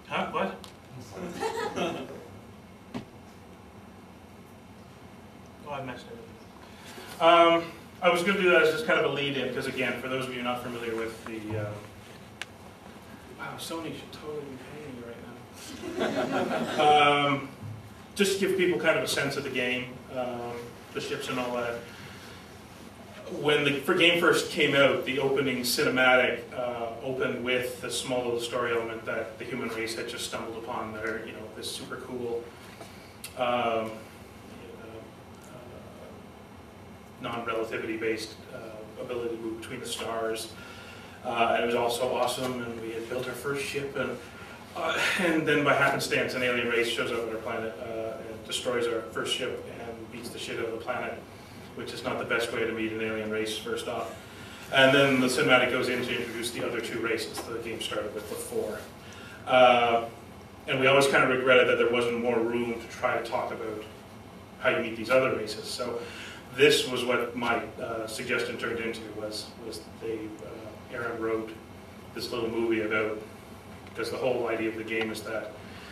Huh? What? Oh, I messed it. I was going to do that as just kind of a lead-in, because again, for those of you not familiar with the... wow, Sony should totally be paying me right now. Just to give people kind of a sense of the game, the ships and all that. When the game first came out, the opening cinematic opened with the small little story element that the human race had just stumbled upon. There, you know, this super cool non-relativity based ability to move between the stars. And it was also awesome, and we had built our first ship, and then by happenstance an alien race shows up on our planet and destroys our first ship and beats the shit out of the planet, which is not the best way to meet an alien race first off. And then the cinematic goes in to introduce the other two races. The game started with the 4. And we always kind of regretted that there wasn't more room to try to talk about how you meet these other races. So this was what my suggestion turned into, was Aaron wrote this little movie about, because the whole idea of the game is that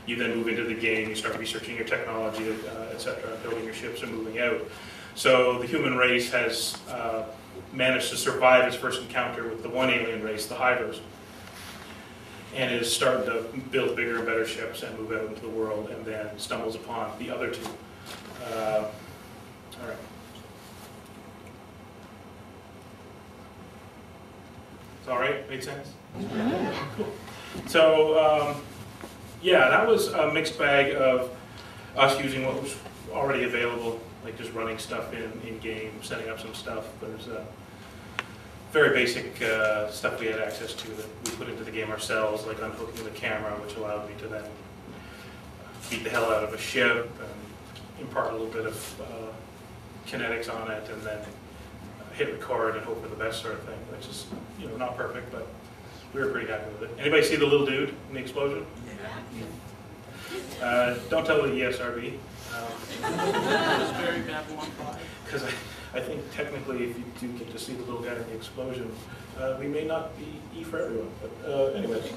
you then move into the game, you start researching your technology, etc., building your ships and moving out. So the human race has managed to survive its first encounter with the one alien race, the Hivers, and is starting to build bigger and better ships and move out into the world, and then stumbles upon the other two. All right. It's all right? Made sense? Cool. So, yeah, that was a mixed bag of us using what was already available, like just running stuff in game, setting up some stuff. There's very basic stuff we had access to that we put into the game ourselves, like unhooking the camera, which allowed me to then beat the hell out of a ship and impart a little bit of kinetics on it, and then hit record and hope for the best sort of thing, which is, you know, not perfect, but we were pretty happy with it. Anybody see the little dude in the explosion? Yeah. Don't tell the ESRB. Because I think technically, if you do get to see the little guy in the explosion, we may not be E for everyone. But anyways,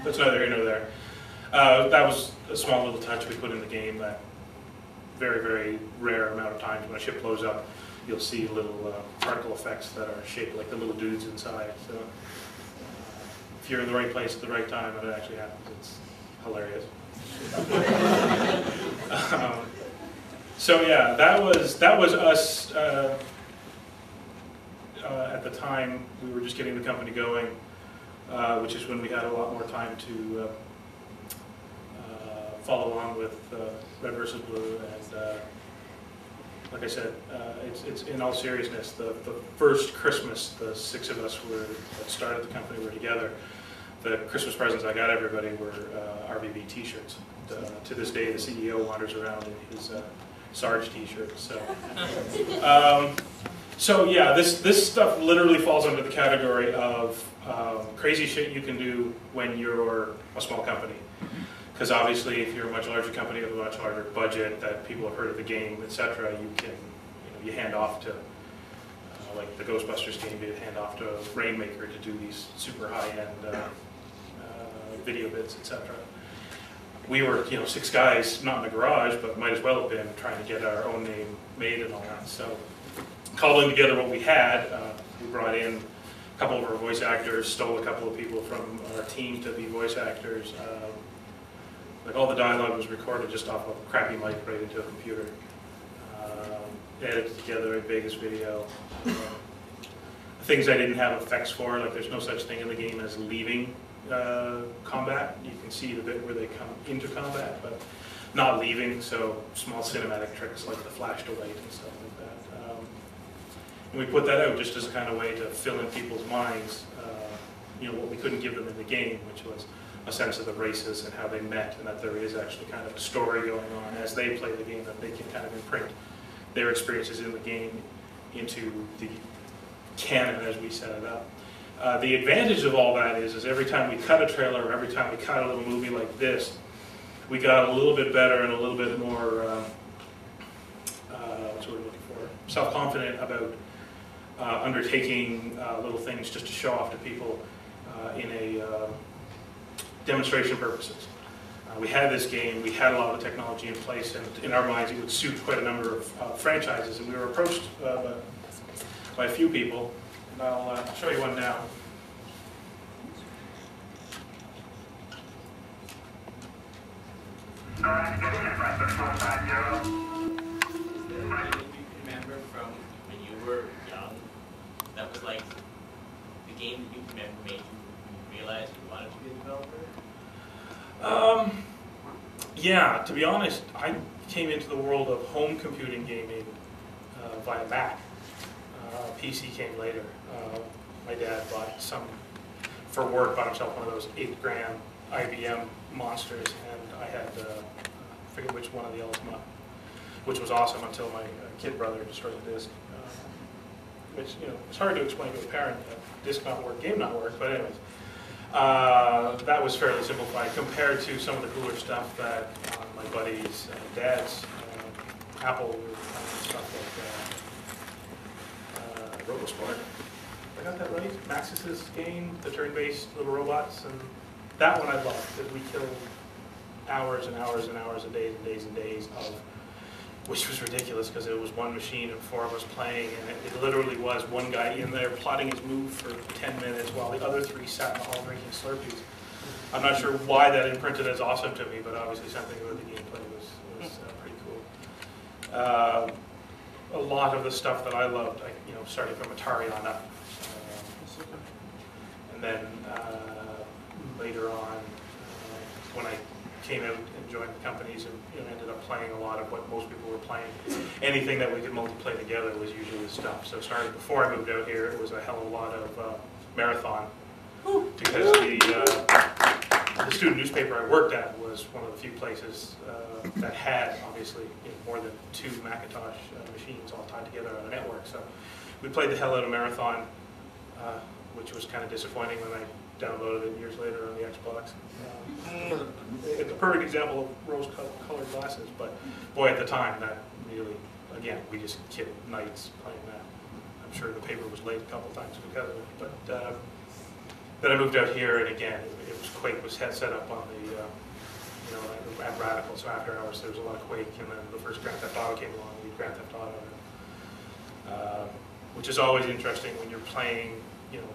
that's neither here nor there. That was a small little touch we put in the game. That very, very rare amount of times when a ship blows up, you'll see little particle effects that are shaped like the little dudes inside. So if you're in the right place at the right time and it actually happens, it's hilarious. So yeah, that was us. At the time, we were just getting the company going, which is when we had a lot more time to follow on with Red versus Blue. And like I said, it's in all seriousness, the first Christmas, the 6 of us that started the company were together. The Christmas presents I got everybody were RvB t-shirts. To this day, the CEO wanders around in his Sarge t-shirt. So yeah, this stuff literally falls under the category of crazy shit you can do when you're a small company. Because obviously, if you're a much larger company with a much larger budget, that people have heard of the game, etc., you can, you hand off to, like the Ghostbusters game, you hand off to Rainmaker to do these super high-end video bits, etc. We were, 6 guys, not in the garage, but might as well have been trying to get our own name made and all that. So, cobbling together what we had, we brought in a couple of our voice actors, stole a couple of people from our team to be voice actors. Like all the dialogue was recorded just off of a crappy mic right into a computer. Edited together a Vegas video. Things I didn't have effects for, like there's no such thing in the game as leaving combat. You can see the bit where they come into combat, but not leaving, so small cinematic tricks like the flash to white and stuff like that. And we put that out just as a kind of way to fill in people's minds, what we couldn't give them in the game, which was a sense of the races and how they met, and that there is actually kind of a story going on as they play the game, that they can kind of imprint their experiences in the game into the canon as we set it up. The advantage of all that is every time we cut a trailer or every time we cut a little movie like this, we got a little bit better and a little bit more, what's the word I'm looking for, self-confident about undertaking little things just to show off to people in a demonstration purposes. We had this game, we had a lot of the technology in place, and in our minds it would suit quite a number of franchises, and we were approached by a few people, and I'll show you one now. Remember from when you were young, that was like the game that you remember made you realize you wanted to be a developer? Yeah, to be honest, I came into the world of home computing gaming via Mac. PC came later. My dad bought for work, bought himself one of those $8,000 IBM monsters, and I had, I forget which one of the Ultima, which was awesome until my kid brother destroyed the disc. Which, you know, it's hard to explain to a parent that disc not work, game not work, but anyways. That was fairly simplified compared to some of the cooler stuff that my buddies' dads, Apple, stuff like RoboSport. I got that right? Maxis's game, the turn-based little robots, and that one I loved, because we killed hours and hours and hours and days and days and days of, which was ridiculous because it was one machine and 4 of us playing, and it literally was one guy in there plotting his move for 10 minutes while the other 3 sat in the hall drinking Slurpees. I'm not sure why that imprinted as awesome to me, but obviously something about the gameplay was pretty cool. A lot of the stuff that I loved, you know, starting from Atari on up, and then later on, when I came out and joined the companies and, you know, ended up playing a lot of what most people were playing. Anything that we could multiplayer together was usually the stuff. So starting before I moved out here, it was a hell of a lot of Marathon, because the student newspaper I worked at was one of the few places that had, obviously, you know, more than 2 Macintosh machines all tied together on a network. So we played the hell out of Marathon, which was kind of disappointing when I downloaded it years later on the Xbox. It's a perfect example of rose-colored glasses, but boy, at the time, that really, again, we just kidded nights playing that. I'm sure the paper was late a couple times because of it, but then I moved out here, and again, it was Quake was set up on the, you know, at Radical, so after hours there was a lot of Quake, and then the first Grand Theft Auto came along, we Grand Theft Auto, which is always interesting when you're playing, you know,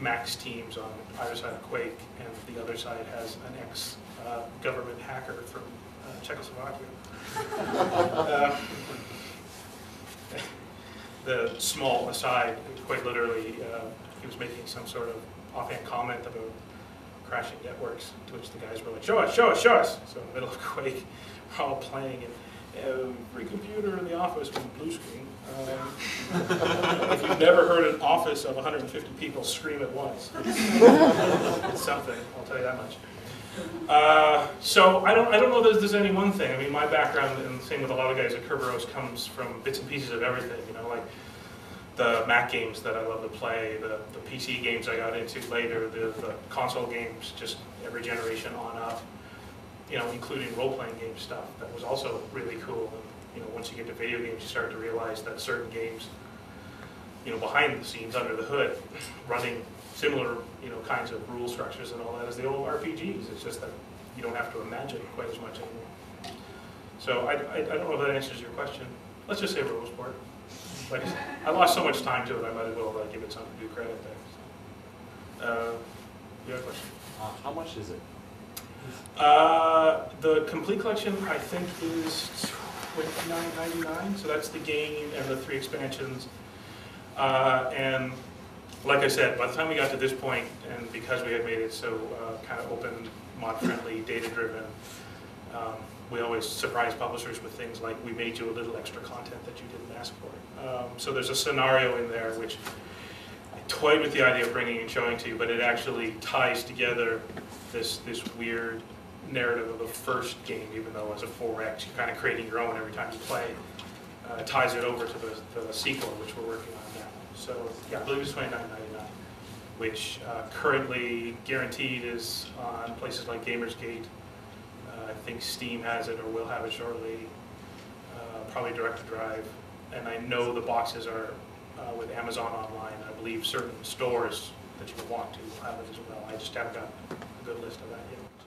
max teams on either side of Quake, and the other side has an ex-government hacker from Czechoslovakia. The small aside, quite literally, he was making some sort of offhand comment about crashing networks, to which the guys were like, show us, show us, show us! So in the middle of Quake, we're all playing, and every computer in the office was blue screen. If you've never heard an office of 150 people scream at once, it's something, I'll tell you that much. So I don't know that there's any one thing. I mean, my background, and the same with a lot of guys at Kerberos, comes from bits and pieces of everything, you know, like the Mac games that I love to play, the PC games I got into later, the console games, just every generation on up, you know, including role-playing game stuff that was also really cool. And, you know, once you get to video games, you start to realize that certain games, you know, behind the scenes, under the hood, running similar, you know, kinds of rule structures and all that as the old RPGs. It's just that you don't have to imagine quite as much anymore. So I don't know if that answers your question. Let's just say RoboSport. Like, I lost so much time to it, I might as well give it some due credit there. So, you have a question? How much is it? The complete collection, I think, is $29.99. So that's the game and the 3 expansions. And like I said, by the time we got to this point, and because we had made it so kind of open, mod-friendly, data-driven, we always surprise publishers with things like, we made you a little extra content that you didn't ask for. So there's a scenario in there which I toyed with the idea of bringing and showing to you, but it actually ties together this weird narrative of the first game, even though as a 4X, you're kind of creating your own every time you play. Ties it over to the sequel, which we're working on now. So yeah, I believe it's $29.99, which currently guaranteed is on places like Gamersgate. I think Steam has it or will have it shortly, probably Direct to Drive. And I know the boxes are with Amazon online. I believe certain stores that you want to will have it as well. I just haven't got a good list of that yet.